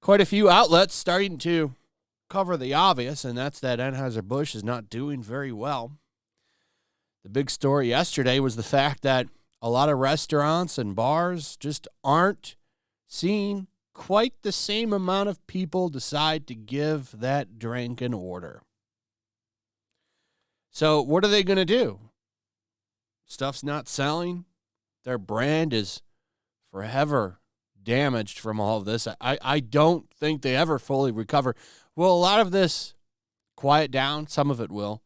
Quite a few outlets starting to cover the obvious, and that's that Anheuser-Busch is not doing very well. The big story yesterday was the fact that a lot of restaurants and bars just aren't seeing quite the same amount of people decide to give that drink an order. So what are they going to do? Stuff's not selling. Their brand is forever damaged from all of this. I don't think they ever fully recover. Will a lot of this quiet down? Some of it will.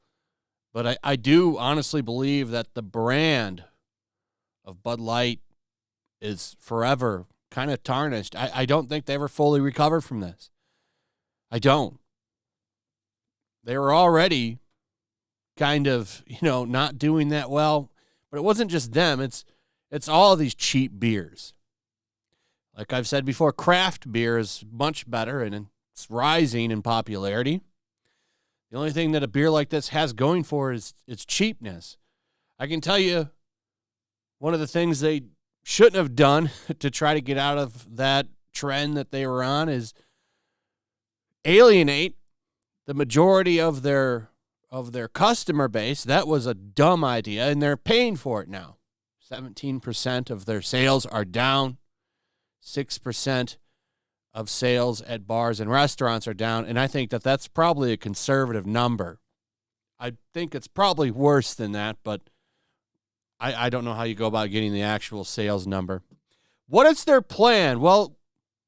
But I do honestly believe that the brand of Budlight is forever kind of tarnished. I don't think they ever fully recover from this. I don't. They were already kind of, not doing that well. But it wasn't just them. It's all of these cheap beers. Like I've said before, craft beer is much better, and it's rising in popularity. The only thing that a beer like this has going for is its cheapness. I can tell you one of the things they shouldn't have done to try to get out of that trend that they were on is alienate the majority of their customer base. That was a dumb idea, and they're paying for it now. 17% of their sales are down. 6% of sales at bars and restaurants are down, and I think that that's probably a conservative number. I think it's probably worse than that, but I don't know how you go about getting the actual sales number. What is their plan? Well,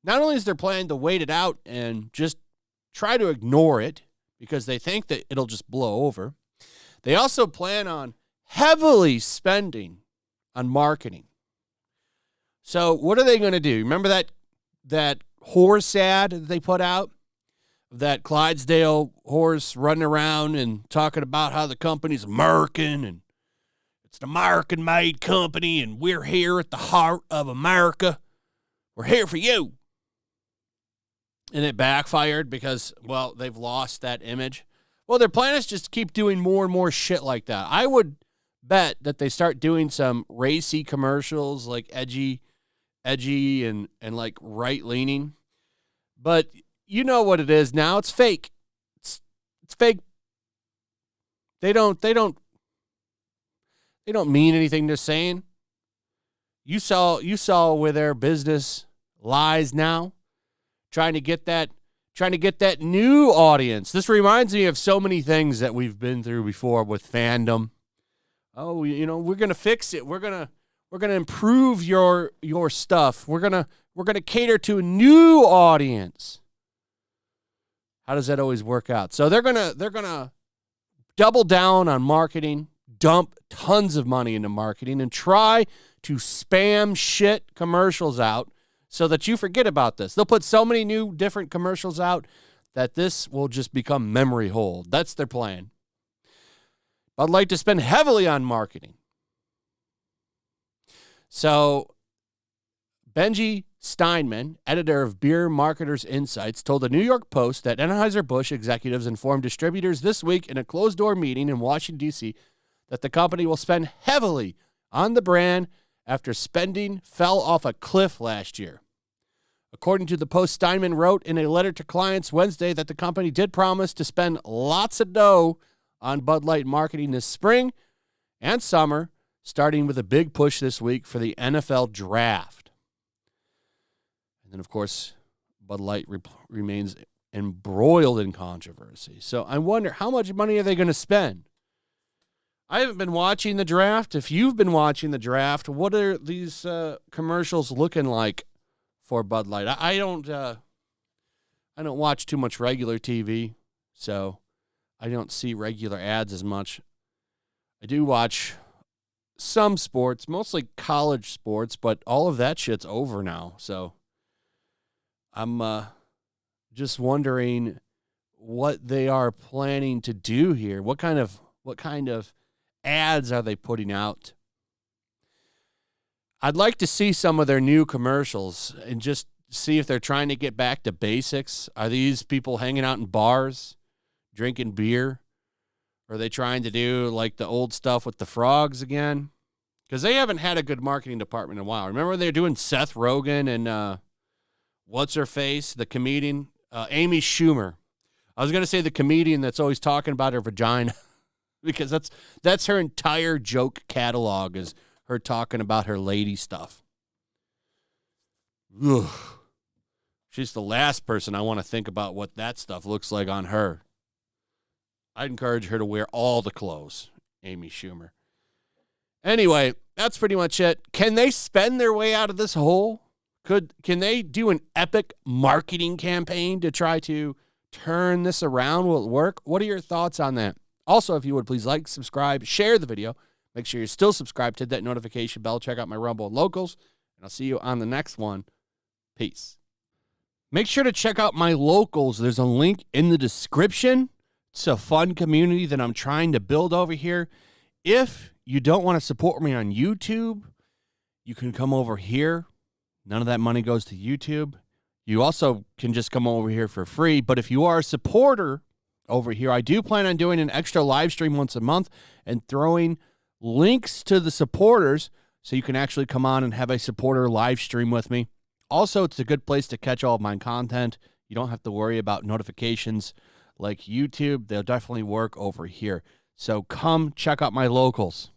not only is their plan to wait it out and just try to ignore it because they think that it'll just blow over, they also plan on heavily spending on marketing. So what are they going to do? Remember that horse ad that they put out? That Clydesdale horse running around and talking about how the company's American and it's an American-made company and we're here at the heart of America. We're here for you. And it backfired because, well, they've lost that image. Well, their plan is just to keep doing more and more shit like that. I would bet that they start doing some racy commercials, like edgy and like right-leaning. But you know what it is now. It's fake. It's fake. They don't mean anything they're saying. You saw where their business lies now, trying to get that new audience. This reminds me of so many things that we've been through before with fandom. Oh, we're going to fix it. We're going to improve your stuff. We're going to cater to a new audience. How does that always work out? So they're going to double down on marketing, dump tons of money into marketing, and try to spam shit commercials out so that you forget about this. They'll put so many new different commercials out that this will just become memory hold. That's their plan. I'd like to spend heavily on marketing. So Benji Steinman, editor of Beer Marketers Insights, told the New York Post that Anheuser-Busch executives informed distributors this week in a closed-door meeting in Washington, D.C., that the company will spend heavily on the brand after spending fell off a cliff last year. According to the Post, Steinman wrote in a letter to clients Wednesday that the company did promise to spend lots of dough on Bud Light marketing this spring and summer, starting with a big push this week for the NFL draft. And then, of course, Bud Light remains embroiled in controversy. So I wonder, how much money are they going to spend? I haven't been watching the draft. If you've been watching the draft, what are these commercials looking like for Bud Light? I don't watch too much regular TV, so I don't see regular ads as much. I do watch some sports, mostly college sports, but all of that shit's over now. So I'm just wondering what they are planning to do here. What kind of ads are they putting out? I'd like to see some of their new commercials and just see if they're trying to get back to basics. Are these people hanging out in bars, drinking beer? Or are they trying to do like the old stuff with the frogs again? Because they haven't had a good marketing department in a while. Remember when they were doing Seth Rogen and what's-her-face, the comedian? Amy Schumer. I was going to say the comedian that's always talking about her vagina because that's her entire joke catalog is her talking about her lady stuff. Ugh. She's the last person I want to think about what that stuff looks like on her. I'd encourage her to wear all the clothes, Amy Schumer. Anyway, that's pretty much it. Can they spend their way out of this hole? Can they do an epic marketing campaign to try to turn this around? Will it work? What are your thoughts on that? Also, if you would please like, subscribe, share the video. Make sure you're still subscribed, hit that notification bell, check out my Rumble and Locals, and I'll see you on the next one. Peace. Make sure to check out my Locals. There's a link in the description. It's a fun community that I'm trying to build over here. If you don't want to support me on YouTube, you can come over here. None of that money goes to YouTube. You also can just come over here for free. But if you are a supporter over here, I do plan on doing an extra live stream once a month and throwing links to the supporters so you can actually come on and have a supporter live stream with me. Also, it's a good place to catch all of my content. You don't have to worry about notifications like YouTube. They'll definitely work over here. So come check out my Locals.